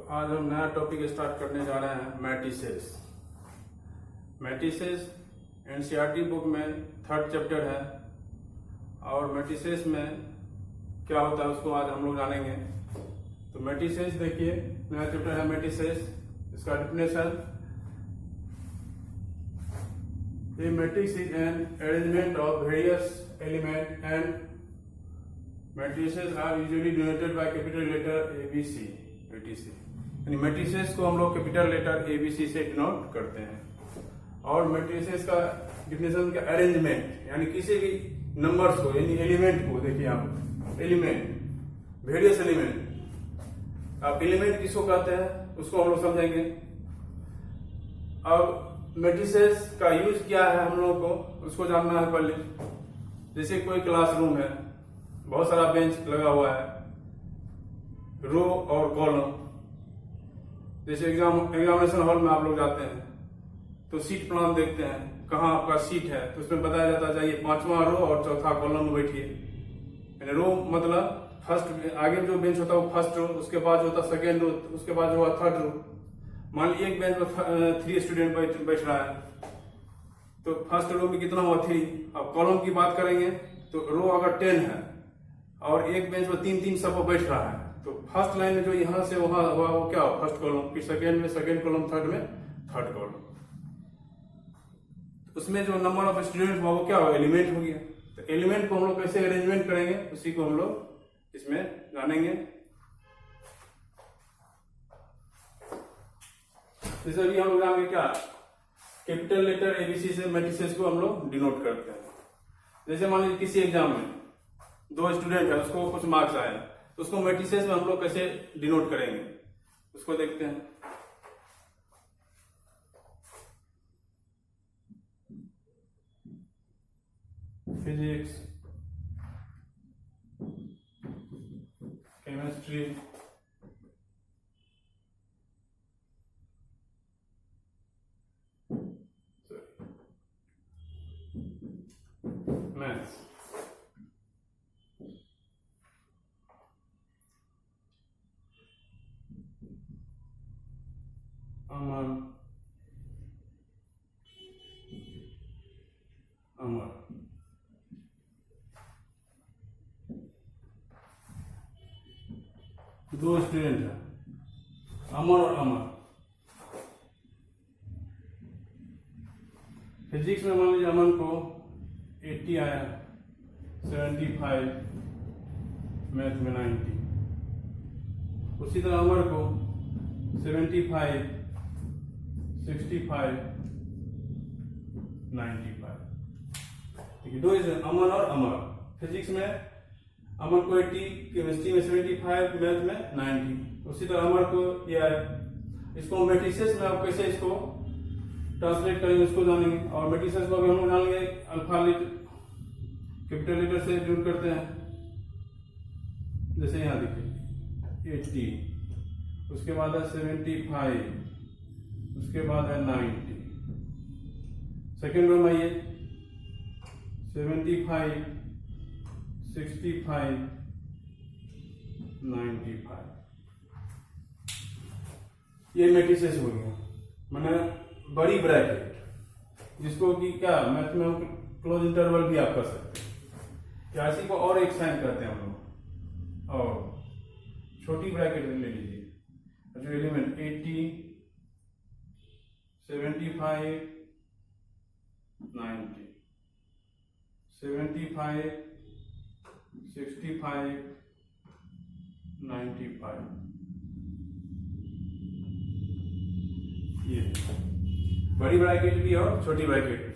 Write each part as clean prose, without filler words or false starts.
आज हम नया टॉपिक स्टार्ट करने जा रहे हैं मैट्रिसेस। मैट्रिसेस एनसीईआरटी बुक में 3rd चैप्टर है और मैट्रिसेस में क्या होता है उसको आज हम लोग जानेंगे। तो मैट्रिसेस देखिए, नया चैप्टर है मैट्रिसेस। इसका definition, A matrix is an arrangement of various elements and matrices are usually denoted by capital letter ABC, etc. यानी मैट्रिसेस को हम लोग कैपिटल लेटर ABC से डिनोट करते हैं। और मैट्रिसेस का डिफिनेशन का अरेंजमेंट, यानी किसी भी नंबर्स को यानी एलिमेंट को, देखिए आप एलिमेंट, वेरियस एलिमेंट। अब एलिमेंट किसको कहते हैं उसको हम लोग समझेंगे। अब मैट्रिसेस का यूज क्या है हम लोगों को उसको जानना है पहले। जैसे कोई क्लासरूम है, बहुत सारा बेंच लगा हुआ है, रो और कॉलम। जैसे एग्जामिनेशन हॉल में आप लोग जाते हैं तो सीट प्लान देखते हैं, कहाँ आपका सीट है, तो उसमें बताया जाता है चाहिए 5वां रो और 4था कॉलम में बैठिए। यानी रो मतलब फर्स्ट, आगे जो बेंच होता है वो फर्स्ट रो, उसके बाद जो होता है सेकेंड रो, उसके बाद जो हुआ 3rd रो। मान लीजिए एक बेंच में 3 स्टूडेंट बैठ रहा है, तो फर्स्ट रो में कितना हुआ 3। अब कॉलम की बात करेंगे तो रो अगर 10 है और एक बेंच में 3-3 सब बैठ रहा है, तो फर्स्ट लाइन में जो यहां से वहां हुआ वो क्या हो, फर्स्ट कॉलम, फिर सेकेंड में सेकेंड कॉलम, थर्ड में थर्ड कॉलम। उसमें जो नंबर ऑफ स्टूडेंट हुआ वो क्या हो, एलिमेंट हो गया। तो एलिमेंट को हम लोग कैसे अरेंजमेंट करेंगे उसी को हम लोग इसमें जानेंगे। जैसे अभी हम लोग जानेंगे क्या, कैपिटल लेटर एबीसी से मैट्रिसेस को हम लोग डिनोट करते हैं। जैसे मान लीजिए किसी एग्जाम में 2 स्टूडेंट है, उसको कुछ मार्क्स आए, तो उसको मैट्रिसेस में हम लोग कैसे डिनोट करेंगे उसको देखते हैं। Physics, chemistry, maths. Amar, Amar, 2 student है, अमर और अमर। फिजिक्स में मान लीजिए अमन को 80 आया, 75, मैथ में 90। उसी तरह अमर को 75, 65, 95। ठीक है, 2 अमन और अमर। फिजिक्स में अमन को 80, केमिस्ट्री में 75, मैथ में 90। उसी तरह अमर को ये आया। इसको मैट्रिसेस में आप कैसे इसको ट्रांसलेट करेंगे उसको जानेंगे। और मैट्रिसेस को अभी हम लोग जान लेंगे, अल्फा लेटर कैपिटल लेटर से डिनोट करते हैं। जैसे यहां देखिए 80, उसके बाद है 75, उसके बाद है 90। सेकेंड रो में आइए, 75, 65, 95। ये मैट्रिसेस हो गया, मैंने बड़ी ब्रैकेट, जिसको कि क्या मैथ में हम क्लोज इंटरवल भी आप कर सकते हैं, या इसी को और एक साइन करते हैं हम लोग। और छोटी ब्रैकेट ले लीजिए, जो एलिमेंट 80, 75, 90, 75, 65, 95। ये बड़ी ब्रैकेट भी और छोटी ब्रैकेट भी,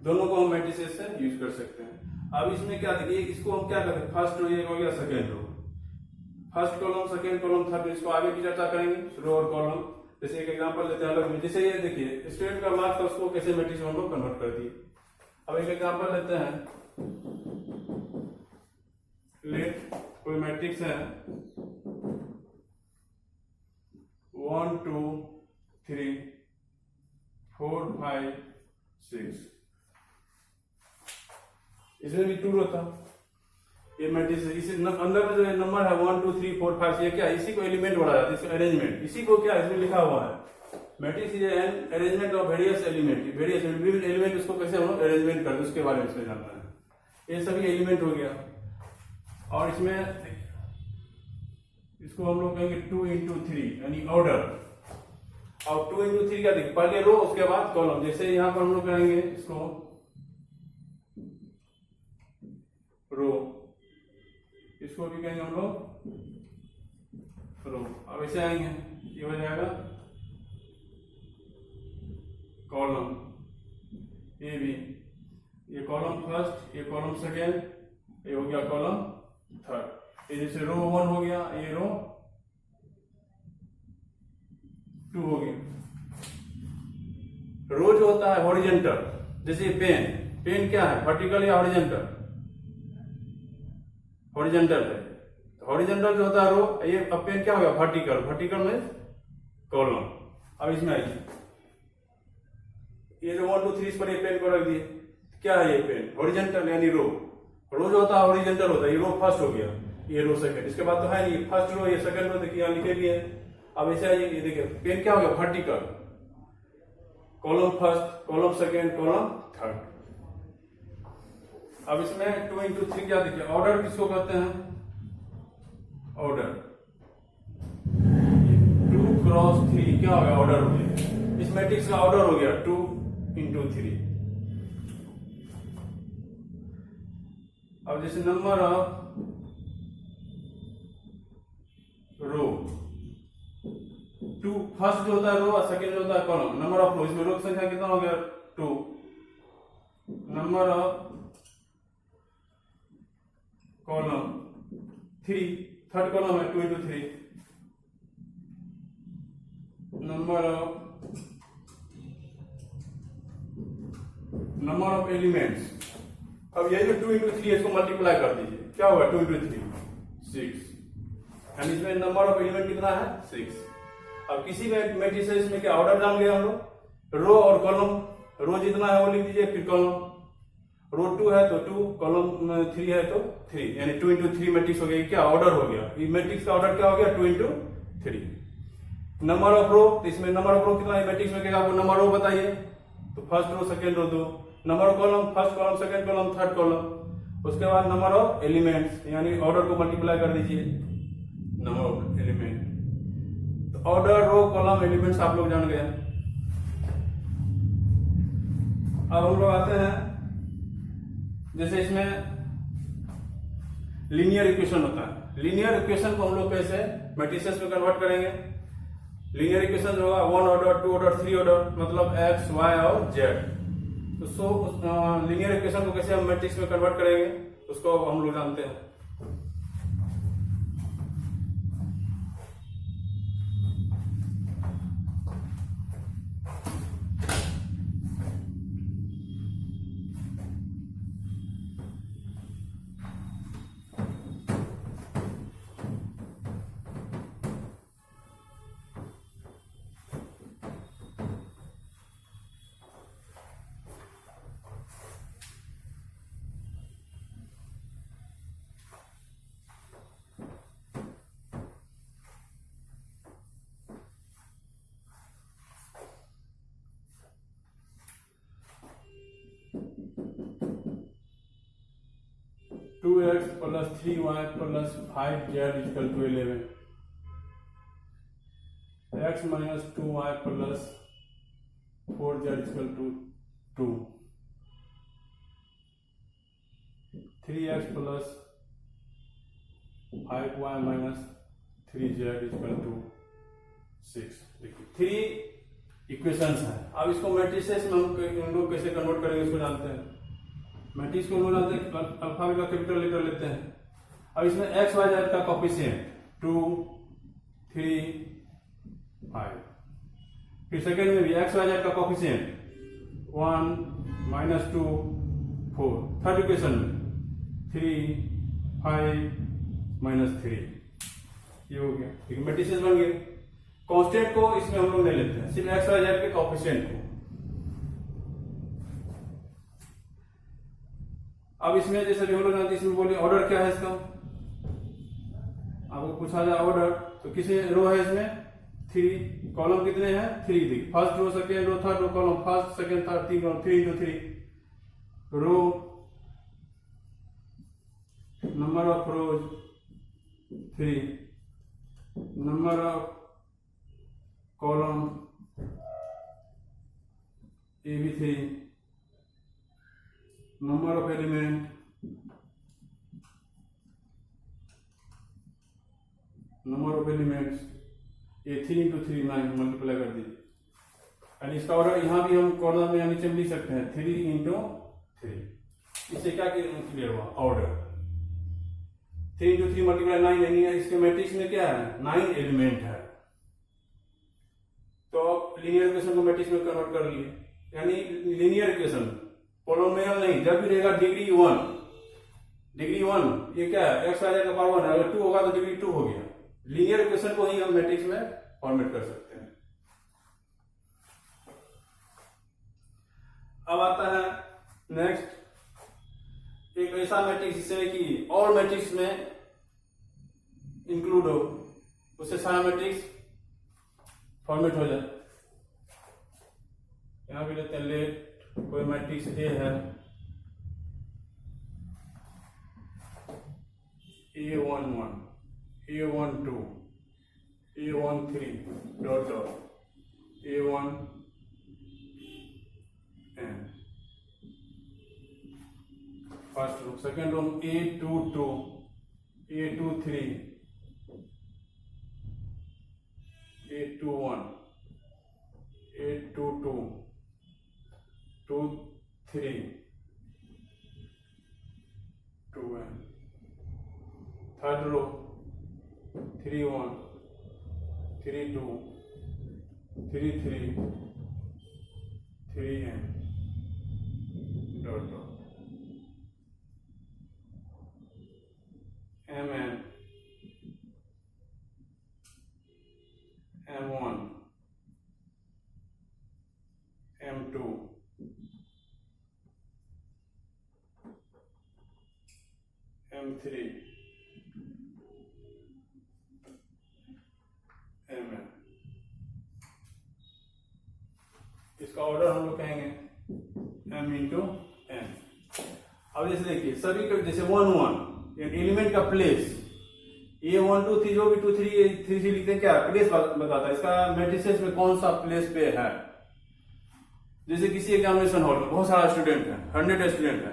दोनों को हम मैट्रिसेस से यूज कर सकते हैं। अब इसमें क्या देखिए, इसको हम क्या करते हैं, फर्स्ट रो ये हो गया, second row, first column, second column, third. इसको आगे भी चर्चा करेंगे, रो और कॉलम। जैसे एक एग्जांपल लेते हैं अलग में। जैसे ये देखिए स्टूडेंट का मार्क्स था, उसको कैसे मैट्रिक्स में हम लोग कन्वर्ट कर दिए। अब एक एग्जांपल लेते हैं, लेट कोई मैट्रिक्स है 1 2 3 4 5 6, इसमें भी 2 रो था। ये मैट्रिक्स इसी अंदर में जो नंबर है 1 2 3 4 5 ये क्या है? इसी को एलिमेंट बोला जाता है, इसका अरेंजमेंट। इसी को क्या इसमें लिखा हुआ है matrix is an arrangement of various element. Various element उसको कैसे हम लोग अरेंजमेंट करते हैं उसके बारे में इसमें जानना है। ये सभी एलिमेंट हो गया। और इसमें इसको हम लोग कहेंगे 2 into 3 यानी ऑर्डर। और 2 into 3 क्या देखिए, पहले रो उसके बाद कॉलम। जैसे यहाँ पर हम लोग कहेंगे इसको रो, इसको भी कहेंगे हम लोग रो। अब ऐसे आएंगे, ये हो जाएगा कॉलम। ये भी, ये कॉलम फर्स्ट, ये कॉलम सेकेंड, ये हो गया कॉलम थर्ड। ये जैसे रो 1 हो गया, ये रो 2 हो गया। रो जो होता है हॉरिजॉन्टल, जैसे पेन, पेन क्या है, वर्टिकल या हॉरिजॉन्टल? हॉरिजॉन्टल है। हॉरिजॉन्टल जो होता है रो, ये अब पेन क्या हो गया, वर्टिकल। वर्टिकल में कॉलम। अब इसमें आइए, ये जो 1 2 3 इस पर ये पेन को रख दिए, क्या है ये पेन? हॉरिजॉन्टल यानी रो। रो जो होता है हॉरिजॉन्टल होता है। ये रो फर्स्ट हो गया, ये रो सेकंड। इसके बाद तो है नहीं, फर्स्ट रो ये सेकंड रो, देखिए यहाँ लिखे भी है। अब ऐसे आइए, ये देखिए पेन क्या हो गया, vertical. Column first, column second, column third. अब इसमें 2 into 3 क्या देखिए, ऑर्डर किसको कहते हैं? ऑर्डर 2 क्रॉस 3 क्या हो गया, ऑर्डर हो गया। इस मैट्रिक्स का ऑर्डर हो गया 2 into 3। अब जैसे नंबर ऑफ रो, 2 फर्स्ट जो होता है रो और सेकेंड जो होता है कॉलम। नंबर ऑफ रो, इसमें रो की संख्या कितना हो गया, 2। Number of column 3, third column है 2 into 3। Number of elements. अब ये जो 2 into 3 इसको मल्टीप्लाई कर दीजिए, क्या होगा 2 into 3 6। यानी इसमें नंबर ऑफ एलिमेंट कितना है, 6। अब किसी मैट्रिसेस में क्या ऑर्डर जान गए हम लोग, रो और कॉलम। रो जितना है वो लिख दीजिए, फिर कॉलम। रो 2 है तो 2, कॉलम 3 है तो 3, यानी 2 into 3 मैट्रिक्स हो गया। क्या ऑर्डर हो गया, ये मैट्रिक्स का ऑर्डर क्या हो गया, 2 into 3। नंबर ऑफ रो, तो इसमें नंबर ऑफ रो कितना है मैट्रिक्स में, क्या आपको नंबर रो बताइए, तो first row second row 2। Number of column, first column second column third column. उसके बाद नंबर ऑफ एलिमेंट्स, यानी ऑर्डर को मल्टीप्लाई कर दीजिए, नंबर ऑफ एलिमेंट। तो ऑर्डर, रो, कॉलम, एलिमेंट्स आप लोग जान गए। अब हम लोग आते हैं, जैसे इसमें लीनियर इक्वेशन होता है। लीनियर इक्वेशन को हम लोग कैसे मैट्रिसेस में कन्वर्ट करेंगे? लीनियर इक्वेशन जो होगा 1 ऑर्डर, 2 ऑर्डर, 3 ऑर्डर, मतलब x, y और z। तो लीनियर इक्वेशन को कैसे हम मैट्रिक्स में कन्वर्ट करेंगे उसको हम लोग जानते हैं। 2x plus 3y plus 5z equal to 11. X minus 2y plus 4z equal to 2. 3x plus 5y minus 3z equal to 6. देखिए 3 इक्वेशंस हैं। अब इसको मैट्रिसेस में हम लोग कैसे कन्वर्ट करेंगे इसको जानते हैं। मैट्रिक्स को हम लोग जानते हैं, अल्फाबेट का कैपिटल लेटर लेते हैं। अब इसमें एक्स वाई जेड का कोएफिशिएंट 2, 3, 5। फिर सेकेंड में भी एक्स वाई जेड का कोएफिशिएंट 1, -2, 4। थर्ड इक्वेशन में 3, 5, -3। ये हो गया, ठीक है, मैट्रिसेस बन गए। कांस्टेंट को इसमें हम लोग नहीं लेते हैं, सिर्फ एक्स वाई जेड के कोएफिशिएंट को। अब इसमें जैसे भी हम लोग जानते हैं, इसमें बोलिए ऑर्डर क्या है इसका, आपको पूछा जाए ऑर्डर, तो कितने रो है इसमें 3, कॉलम कितने हैं 3 दी, first row second row third row column, first second third 3 column, 3 into 3 row, number of rows 3, number of column ये भी 3, number of element, number of elements ये 3 into 3 9 मल्टीप्लाई कर दीजिए, यानी इसका ऑर्डर यहाँ भी हम कॉलम में नीचे लिख सकते हैं 3 into 3। इससे क्या क्लियर हुआ, ऑर्डर 3 into 3 मल्टीप्लाई 9, यानी इसके मैट्रिक्स में क्या है 9 एलिमेंट है, तो लीनियर इक्वेशन को मैट्रिक्स में कन्वर्ट कर लिए, यानी लीनियर इक्वेशन पोलोमियल नहीं, जब भी रहेगा डिग्री 1 ये क्या है x आ जाएगा पावर 1 है, अगर 2 होगा तो डिग्री 2 हो गया। लीनियर इक्वेशन को ही हम मैट्रिक्स में फॉर्मेट कर सकते हैं। अब आता है नेक्स्ट एक ऐसा मैट्रिक्स जिसमें कि और मैट्रिक्स में इंक्लूड हो, उससे सारा मैट्रिक्स फॉर्मेट हो जाए। यहां भी लेते हैं लेट कोई मैट्रिक्स ए है, A11 A12 A13 dot dot A1 n, first row, second row A22 A23 A21 A22 23 2n, third row 31 32 33 3n dot dot mn m1 m2 m3 mn। इसका ऑर्डर हम लोग कहेंगे m into n। अब जैसे देखिए सभी का जैसे 1 1 एलिमेंट का प्लेस A1 2 3 जो भी 2 3 3 3 लिखते हैं, क्या प्लेस बताता है, इसका मैट्रिसेस में कौन सा प्लेस पे है। जैसे किसी एग्जामिनेशन हॉल में बहुत सारा स्टूडेंट है, 100 स्टूडेंट है,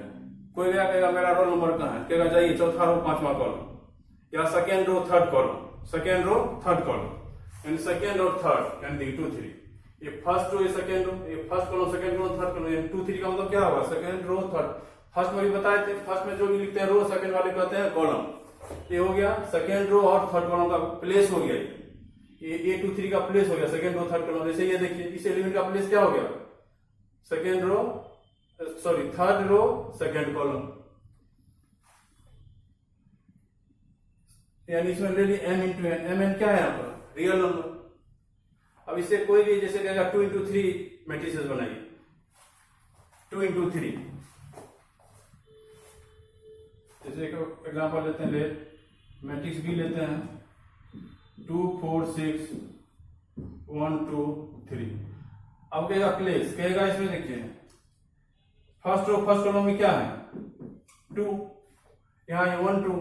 कोई गया कहेगा मेरा रोल नंबर कहाँ है, कहेगा जाइए चौथा रो 5वां कॉलम, या second row third column, second row third column, यानी सेकेंड और थर्ड यानी 2 3, ये फर्स्ट रो ये सेकेंड रो, ये first column second row third column, यानी 2 3 का मतलब क्या होगा सेकेंड रो थर्ड। फर्स्ट में भी बताए थे, फर्स्ट में जो भी लिखते हैं रो, सेकेंड वाले कहते हैं कॉलम। ये हो गया सेकेंड रो और थर्ड कॉलम का प्लेस हो गया, ये A23 का प्लेस हो गया सेकेंड रो थर्ड कॉलम। जैसे ये देखिए इस एलिमेंट का प्लेस क्या हो गया second row sorry third row second column, यानी इसमें ले ली m into n, mn क्या है यहाँ पर रियल नंबर। अब इससे कोई भी जैसे कहेगा 2 into 3 मैट्रिसेस बनाइए, 2 into 3, जैसे एग्जांपल लेते हैं, ले मैट्रिक्स भी लेते हैं 2 4 6 1 2 3। अब कहेगा प्लेस, कहेगा इसमें देखिए फर्स्ट रो फर्स्ट कॉलम में क्या है 2, यहाँ ये 1 2,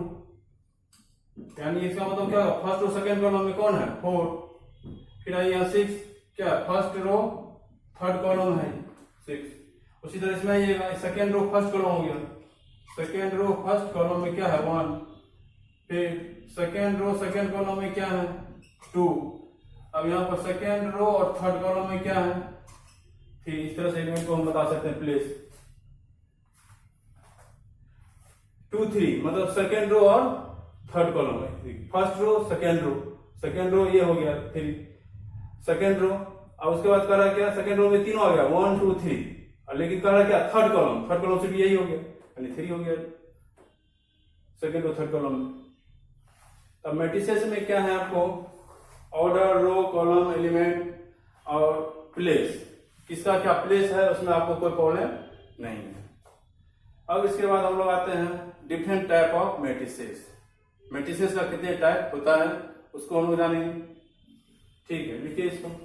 यानी इसका मतलब क्या होगा फर्स्ट रो सेकेंड कॉलम में कौन है 4, फिर आई यहाँ 6, क्या फर्स्ट रो थर्ड कॉलम है 6। उसी तरह इसमें ये सेकेंड रो फर्स्ट कॉलम हो गया, सेकेंड रो फर्स्ट कॉलम में क्या है 1, फिर सेकेंड रो सेकेंड कॉलम में क्या है 2, अब यहाँ पर सेकेंड रो और थर्ड कॉलम में क्या है 3। इस तरह से एलिमेंट को हम बता सकते हैं प्लेस 2 3 मतलब सेकेंड रो और थर्ड कॉलम में, फर्स्ट रो सेकेंड रो ये हो गया 3 सेकेंड रो। अब उसके बाद कर रहा है क्या सेकेंड रो में तीनों आ गया 1 2 3, लेकिन कर रहा है क्या थर्ड कॉलम से भी यही हो गया यानी 3 हो गया सेकेंड रो थर्ड कॉलम में। अब मैट्रिसेस में क्या है आपको ऑर्डर रो कॉलम एलिमेंट और प्लेस, किसका क्या प्लेस है उसमें आपको कोई प्रॉब्लम नहीं है। अब इसके बाद हम लोग आते हैं different type of matrices. Matrices का कितने टाइप होता है उसको हम लोग जानेंगे। ठीक है, लिखिए इसको।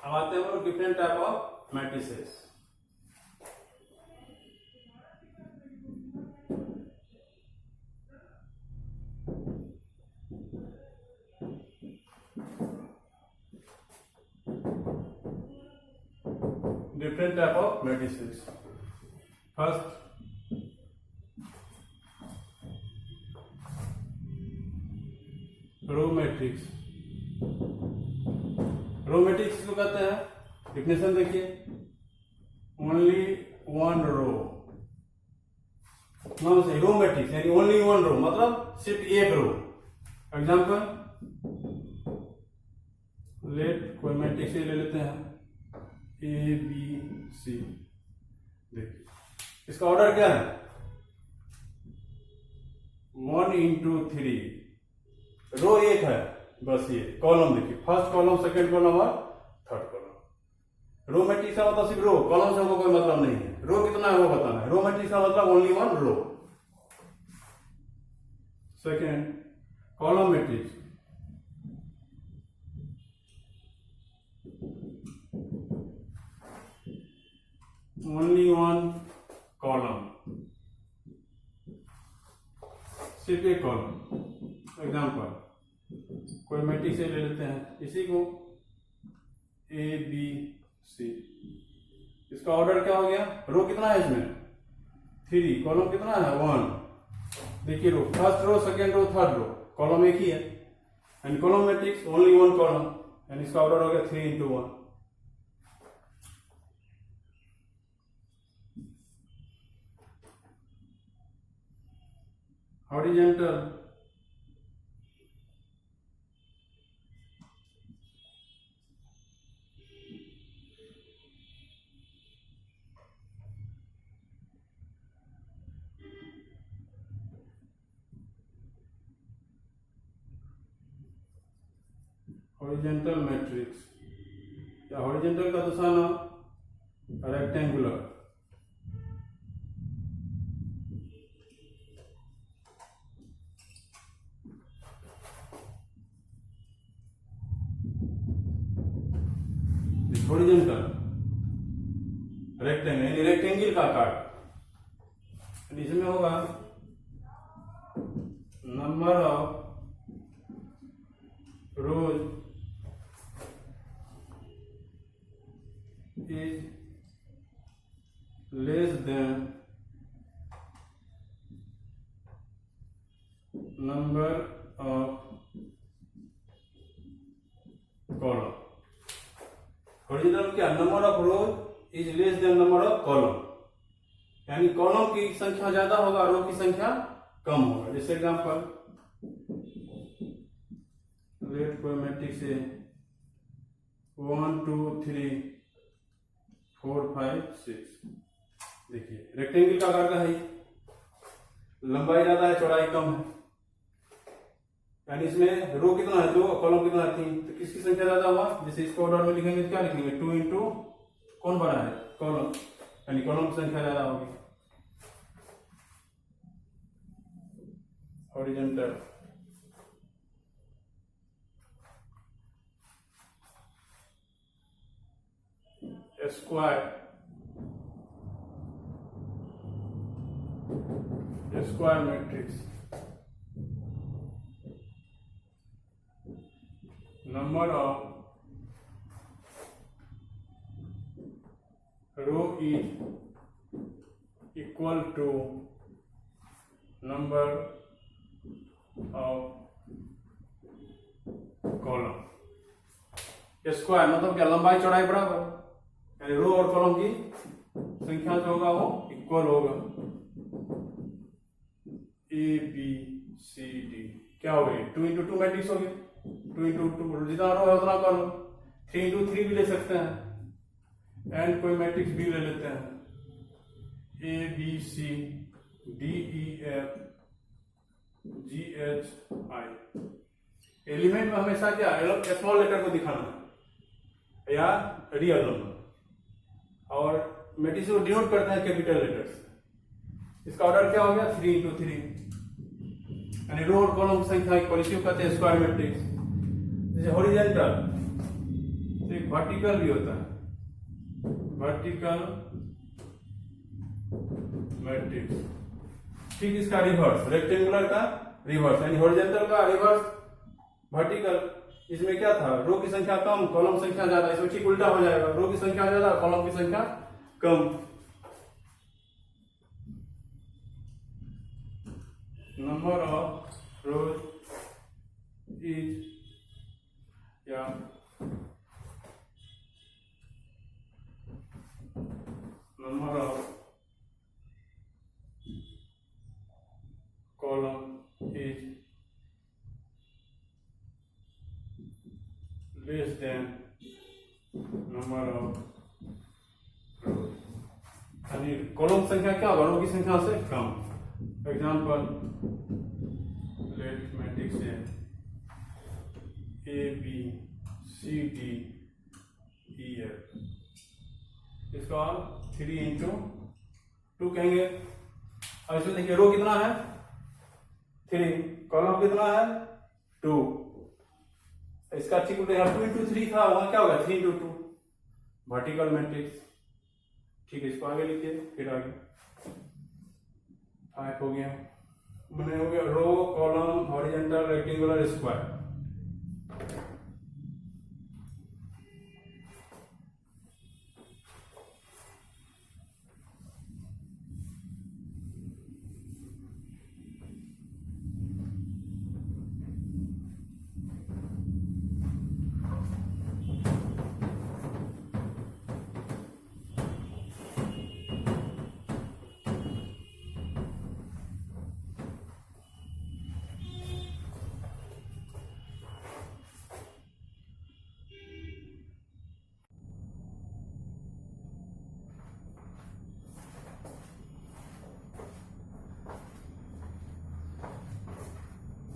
अब आते हैं हम लोग different type of matrices. Different type of matrices. First, row matrix. Row matrix किसको कहते हैं? डिफिनेशन देखिए, ओनली वन रो। नाम से रो मैट्रिक्स यानी ओनली वन रो मतलब सिर्फ एक रो। एग्जांपल, लेट कोई मैट्रिक्स ले लेते हैं ए बी सी। देखिए इसका ऑर्डर क्या है? 1 into 3। रो एक है बस, ये कॉलम देखिए, फर्स्ट कॉलम, सेकंड कॉलम और थर्ड कॉलम। रो मैट्रिक्स का मतलब सिर्फ रो, कॉलम से कोई मतलब नहीं है। रो कितना है वो बताना है। रो मैट्रिक्स का मतलब only one row. Second, column matrix. Only one column, सिर्फ एक कॉलम। एग्जाम्पल, कोई मैट्रिक्स ले लेते हैं इसी को ए बी सी। इसका ऑर्डर क्या हो गया? रो कितना है इसमें? 3। कॉलम कितना है? 1। देखिए row, first row, second row, third row, column एक ही है। And column matrix only one column, and इसका ऑर्डर हो गया 3 into 1। हॉरिजॉन्टल, हॉरिजॉन्टल मैट्रिक्स या हॉरिजॉन्टल का दूसरा नाम रेक्टेंगुलर। हॉरिजॉन्टल रेक्टेंगल यानी रेक्टेंगल का आकार। इसमें होगा number of rows is less than number of column। Horizontal क्या? Number of rows is less than number of column, यानी कॉलम की संख्या ज्यादा होगा, रो की संख्या कम होगा। जैसे एग्जांपल, लेट कोई मैट्रिक्स है 1 2 3 4 5 6। देखिए रेक्टेंगल का आकार का है, लंबाई ज्यादा है, चौड़ाई कम है, यानी इसमें रो कितना है? 2, कॉलम कितना है? 3। तो किसकी संख्या ज्यादा हुआ? जैसे इसको ऑर्डर में लिखेंगे तो क्या लिखेंगे? 2 into कौन बड़ा है? कॉलम, यानी कॉलम की संख्या ज्यादा होगी। Horizontal, square, square matrix. Number of row is equal to number of column. Square मतलब क्या? लंबाई चौड़ाई बराबर, यानी रो और कॉलम की संख्या जो होगा वो इक्वल होगा। ए बी सी डी क्या हो गई, 2 into 2 मैट्रिक्स हो गई। 2 into 2 जितना रो है उतना कॉलम। 3 into 3 भी ले सकते हैं, एंड कोई मैट्रिक्स भी ले लेते हैं, A B C D E F G H I. Element में हमेशा क्या स्मॉल लेटर को दिखाना है या रियल नंबर, और मैट्रिक्स को डिनोट करते हैं कैपिटल लेटर से। इसका ऑर्डर क्या हो गया, 3 into 3, यानी रो और कॉलम की संख्या इक्वल, इसी को कहते हैं स्क्वायर मैट्रिक्स। जैसे हॉरिजॉन्टल, तो एक वर्टिकल भी होता है, वर्टिकल मैट्रिक्स। ठीक इसका रिवर्स, रेक्टेंगुलर का रिवर्स, यानी हॉरिजॉन्टल का रिवर्स वर्टिकल। इसमें क्या था, रो की संख्या कम कॉलम संख्या ज्यादा, इसमें ठीक उल्टा हो जाएगा, रो की संख्या ज्यादा कॉलम की संख्या कम। नंबर ऑफ रोज इज या number of column is less than number of रोज, यानी कॉलम संख्या क्या होगा, रो की संख्या से कम। एग्जाम्पल लेट मैट्रिक्स है A B C D E F, इसको आप 3 into 2 कहेंगे। अब इसमें देखिए रो कितना है 3, कॉलम कितना है 2, इसका ठीक उल्टा 2 into 3 था, वहां क्या होगा 3 into 2, वर्टिकल मैट्रिक्स। ठीक है, इसको आगे लिखिए, फिर आगे 5 हो गया, मैंने हो गया row column horizontal rectangular square.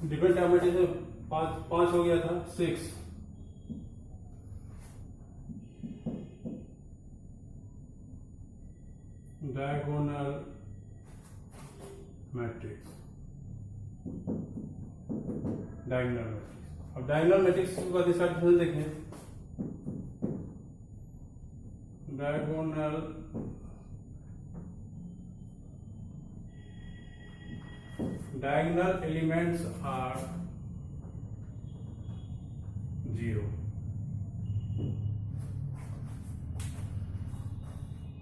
Different dimension से 5 हो गया था 6। Diagonal matrix, diagonal matrix. अब डायगोनल मैट्रिक्स का डिस्क्रिप्शन देखें, डायगोनल diagonal elements are 0।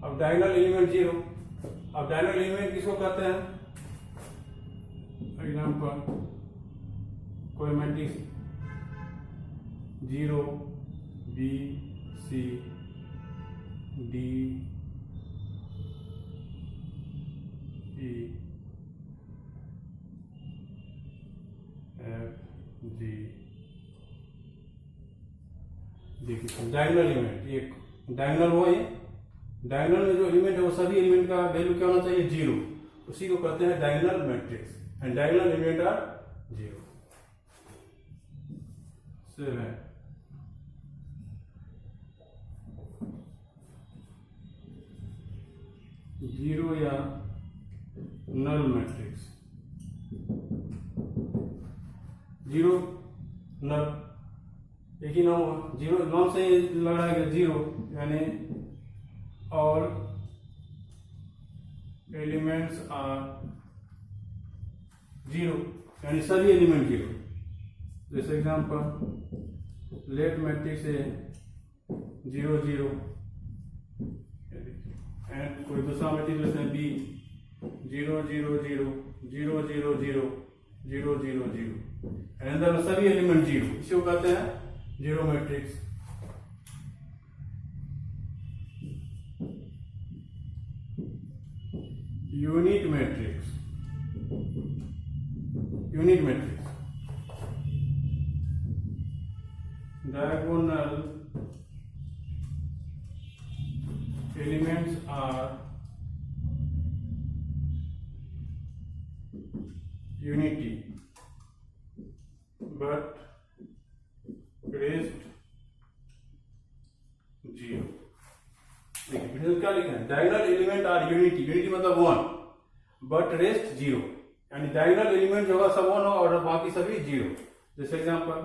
अब डायगोनल एलिमेंट 0, अब डायगोनल एलिमेंट किसको कहते हैं, एग्जाम्पल कोई matrix 0 B C D E F G, देखिए डायगोनल एलिमेंट, ये डायगोनल हुआ, ये डायगोनल में जो एलिमेंट है वो सभी एलिमेंट का वैल्यू क्या होना चाहिए 0, उसी को कहते हैं diagonal matrix, and diagonal element are 0। 7 0 या नल मैट्रिक्स, 0 नल, एक ही नाम हुआ, 0 नाम से लग रहा है 0, यानी ऑल एलिमेंट्स आर 0, यानी सभी एलिमेंट 0। जैसे एग्जाम्पल लेट मैट्रिक्स है 0 0, एंड कोई दूसरा मैट्रिक्स लेते हैं B 0 0 0 0 0 0 0 0 0, अंदर सभी एलिमेंट 0, इसी को कहते हैं 0 matrix. Unit matrix, unit matrix, diagonal elements are unity but rest zero। देखिए क्या लिखा है, diagonal element are unity, unity मतलब वन, बट रेस्ट जीरो, यानी डायगोनल एलिमेंट जो होगा सब वन होगा और बाकी सभी जीरो। जैसे एग्जांपल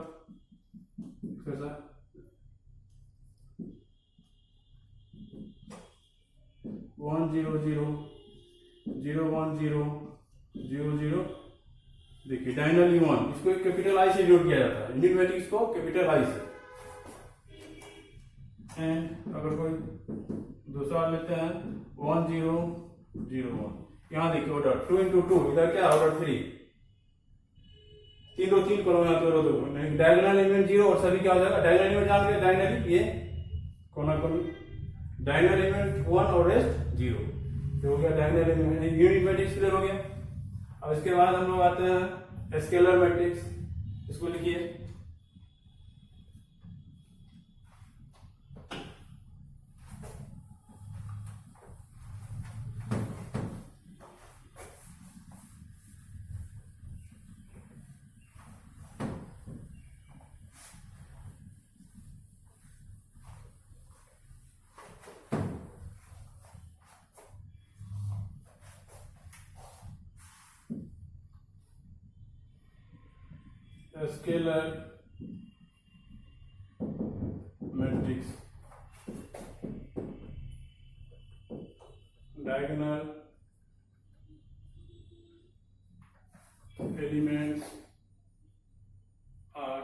1 0 0 0 1 0 0 0। देखिए डायगोनली वन, इसको कैपिटल आई से डिनोट किया जाता है, यूनिट मैट्रिक्स को कैपिटल आई से। एंड अगर कोई दूसरा लेते हैं 1 0 0 1, यहाँ देखिए ऑर्डर 2 into 2, इधर क्या ऑर्डर 3, तीन तीन करो यहाँ तो दो, डायगोनल एलिमेंट जीरो और सभी क्या हो जाएगा, डायगोनल एलिमेंट जान के डायगोनली ये कोना कोनी, डायगोनल एलिमेंट वन और रेस्ट जीरो, तो हो गया diagonal element, unit matrix clear हो गया। अब इसके बाद हम लोग आते हैं स्केलर मैट्रिक्स, इसको लिखिए scalar matrix, diagonal elements are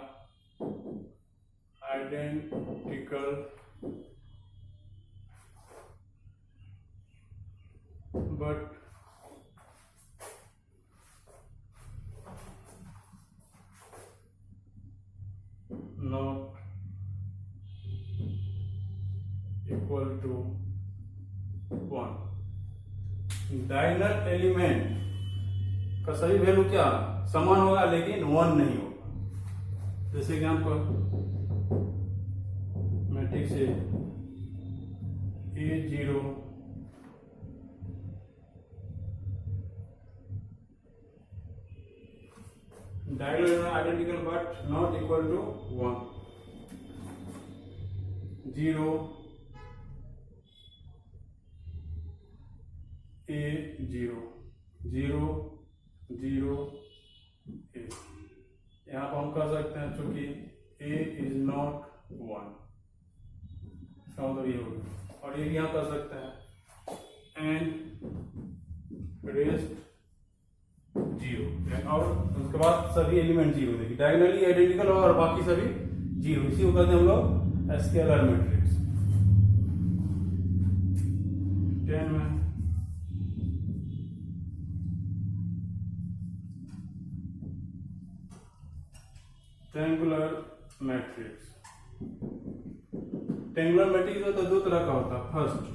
identical but not equal to 1। Diagonal element का सभी वैल्यू क्या समान होगा लेकिन 1 नहीं होगा। जैसे example matrix A 0 diagonal identical but not equal to 1, 0 A 0 0 0 A। यहाँ पर हम कह सकते हैं चूंकि A इज नॉट 1, इसका मतलब ये होगा, और ये यहाँ कर सकते हैं एंड रेस्ट 0, और उसके बाद सभी एलिमेंट जीरो। देखिए डायगोनली आइडेंटिकल और बाकी सभी जीरो, इसी को कहते हैं हम लोग स्केलर मैट्रिक्स। 10 में ट्रायंगुलर मैट्रिक्स, ट्रायंगुलर मैट्रिक्स तो दो तरह का होता है। फर्स्ट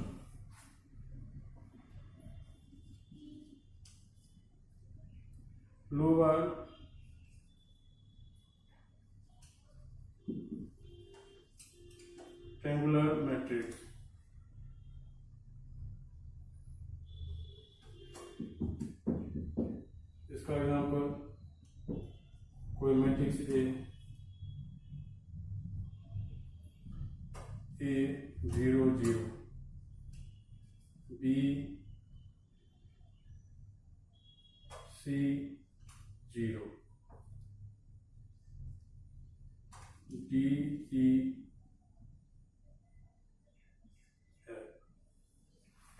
लोअर ट्रायंगुलर मैट्रिक्स, इसका एग्जांपल कोई matrix A 0 0 B C 0 D E F.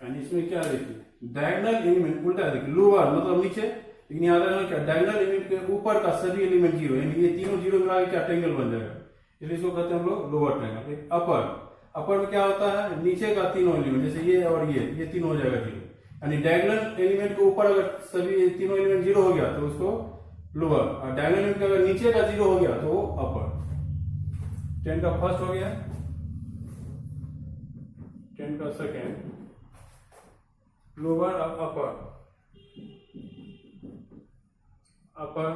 इसमें क्या देखिए डायगोनल एलिमेंट उल्टा देखिए, लोअर मतलब नीचे, लेकिन याद रखना क्या डायगोनल एलिमेंट के ऊपर का सभी एलिमेंट जीरो, यानी ये तीनों जीरो मिला के क्या ट्रायंगल बन जाएगा, इसलिए इसको कहते हैं हम लोग लोअर ट्रायंगल। अपर, अपर में क्या होता है नीचे का तीनों एलिमेंट, जैसे ये और ये तीनों हो जाएगा जीरो, यानी डायगोनल एलिमेंट के ऊपर अगर सभी तीनों एलिमेंट जीरो हो गया तो उसको लोअर, और डायगोनल एलिमेंट का अगर नीचे का जीरो हो गया तो वो अपर। 10 का फर्स्ट हो गया, 10 का सेकेंड, लोअर और upper. Upper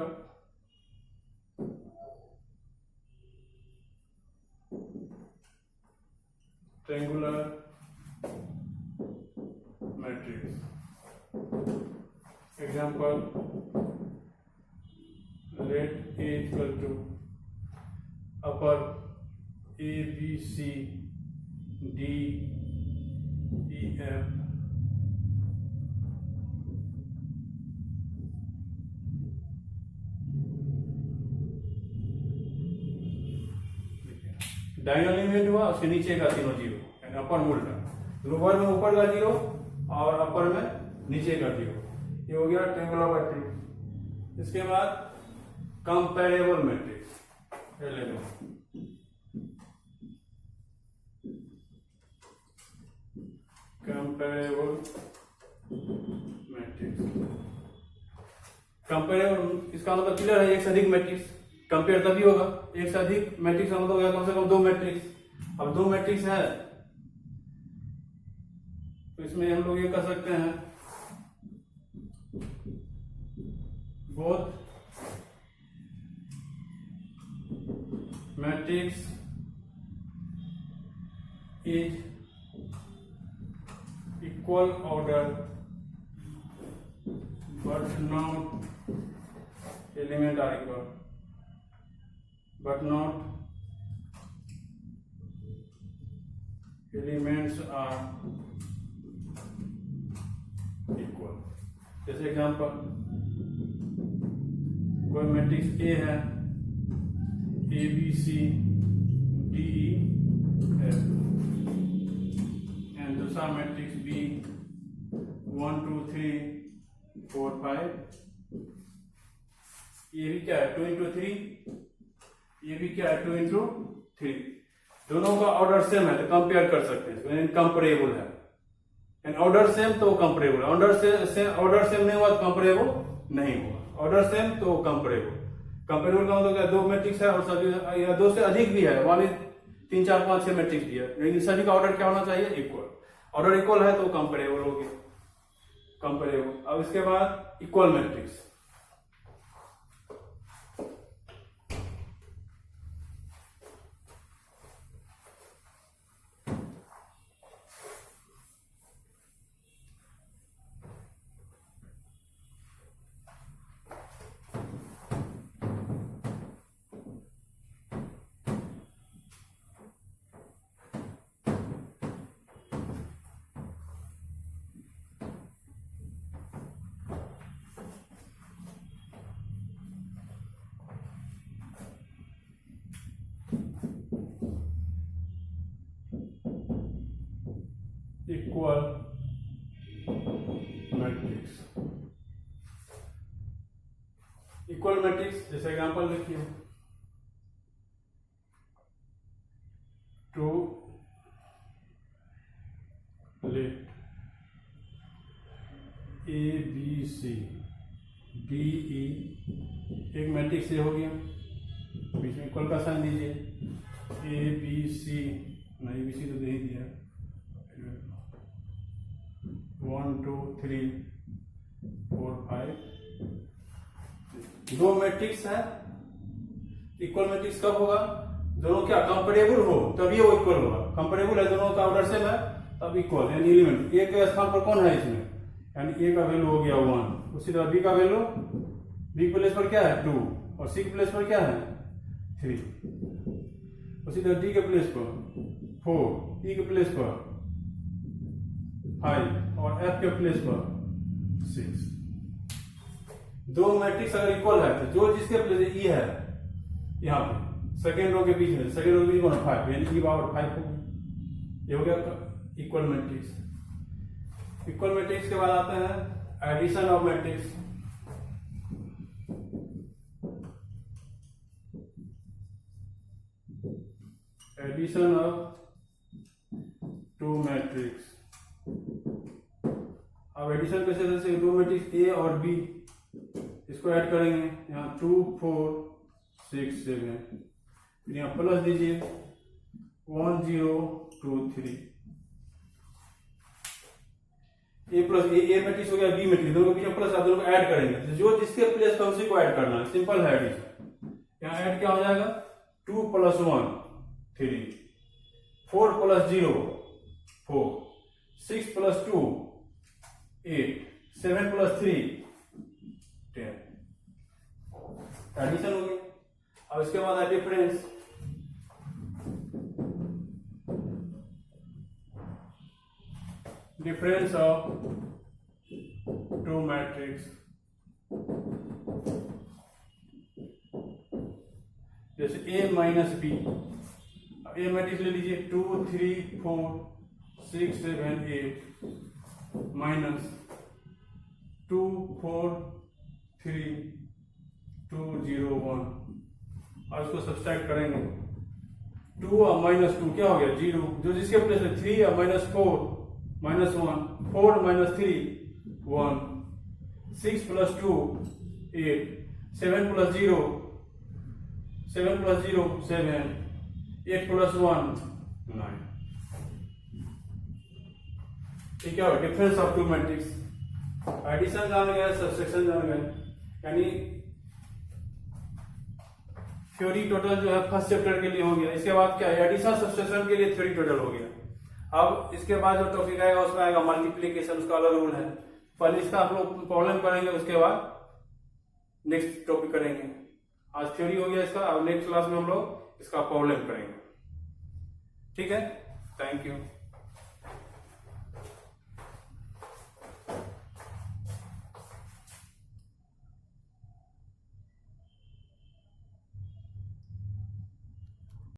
triangular matrix. Example, let A equal to upper A B C D E F diagonal element हुआ, उसके नीचे का तीनों जीरो, यानी अपर उल्टा, लोअर में ऊपर का जीरो और अपर में नीचे का जीरो। ये हो गया ट्रायंगुलर मैट्रिक्स। इसके बाद कंपैरेबल मैट्रिक्स, ले लो। कंपैरेबल मैट्रिक्स, कंपैरेबल इसका मतलब क्लियर है, एक से अधिक मैट्रिक्स। कंपेयर तभी होगा, एक से अधिक मैट्रिक्स का मतलब होगा कम से कम दो मैट्रिक्स। अब दो मैट्रिक्स है तो इसमें हम लोग ये कर सकते हैं, both matrix is equal order but not element are equal, but not elements are equal। जैसे एग्जांपल, कोई मैट्रिक्स A है, A B C D E F, and दूसरा मैट्रिक्स B 1 2 3 4 5, ये भी क्या है 2 into 3, ये भी क्या है 2 into 3। दोनों का ऑर्डर सेम है तो कंपेयर कर सकते हैं, कंपेरेबल है। एंड ऑर्डर सेम तो कंपेरेबल है, ऑर्डर सेम नहीं हुआ तो कंपेरेबल नहीं हुआ, ऑर्डर सेम तो कंपेरेबल। कंपेरेबल का मतलब क्या, दो मैट्रिक्स है और सभी या दो से अधिक भी है, मान 3 4 5 6 मैट्रिक्स भी है, लेकिन सभी का ऑर्डर क्या होना चाहिए, इक्वल। ऑर्डर इक्वल है तो कंपेरेबल हो गया, कंपेरेबल। अब इसके बाद equal matrix, equal matrix. Equal matrix जैसे एग्जांपल देखिए, to let A B C D E, एक मैट्रिक्स ये हो गया, बीच में इक्वल का साइन दीजिए, A B C, नहीं B C तो दे ही दिया, 1 2 3 4 5, दो मैट्रिक्स है। इक्वल मैट्रिक्स कब होगा, दोनों क्या कंपेरेबल हो तभी वो इक्वल होगा। कंपेरेबल है, दोनों का ऑर्डर सेम है तब इक्वल, यानी एलिमेंट ए के स्थान पर कौन है इसमें, यानी ए का वैल्यू हो गया 1, उसी तरह बी का वैल्यू, बी प्लेस पर क्या है 2 और सी के प्लेस पर क्या है 3, उसी तरह डी के प्लेस पर 4, ई के प्लेस पर 5 और एफ के प्लेस पर 6। दो मैट्रिक्स अगर इक्वल है तो जो जिसके प्लेस ई है यहाँ पे सेकेंड रो के बीच में, सेकेंड रो के बीच में 5, यानी ई पावर 5 होगी, ये हो गया इक्वल मैट्रिक्स। इक्वल मैट्रिक्स के बाद आते हैं addition of matrix. Addition of two matrix. अब एडिशन कैसे, जैसे दो मैट्रिक्स ए और बी, इसको ऐड करेंगे, यहाँ 2 4 6 7, यहाँ प्लस दीजिए 1 0 2 3, ए प्लस ए मैट्रिक्स हो गया बी मैट्रिक्स, दोनों के बीच प्लस, आप दोनों को ऐड करेंगे तो जो जिसके प्लेस का उसी को ऐड करना है, सिंपल है एडिशन। यहाँ ऐड क्या हो जाएगा, 2 + 1 3, 4 + 0 4, 6 + 2 8, 7 + 3 10, एडिशन हो गया। अब इसके बाद है difference. Difference of two matrix, जैसे A minus B, A matrix ले लीजिए 2 3 4 6 7 8 माइनस 2 4 3 2 0 1, और उसको सब्सट्रैक्ट करेंगे 2 और -2 क्या हो गया 0, जो जिसके प्लेस में 3 और -4 -1, 4 - 3 1, 6 + 2 8, 7 + 0 7 + 0 7, 8 + 1 9। ठीक है, difference of two matrix, addition जान गए, सब्सट्रैक्शन जान गए, यानी थ्योरी टोटल जो है फर्स्ट चैप्टर के लिए हो गया। इसके बाद क्या है, एडिशन सब्सट्रैक्शन के लिए थ्योरी टोटल हो गया। अब इसके बाद जो टॉपिक आएगा उसमें आएगा मल्टीप्लिकेशन, उसका अलग रूल है। पहले इसका हम लोग प्रॉब्लम करेंगे, उसके बाद नेक्स्ट टॉपिक करेंगे। आज थ्योरी हो गया इसका, अब नेक्स्ट क्लास में हम लोग इसका प्रॉब्लम करेंगे। ठीक है, थैंक यू।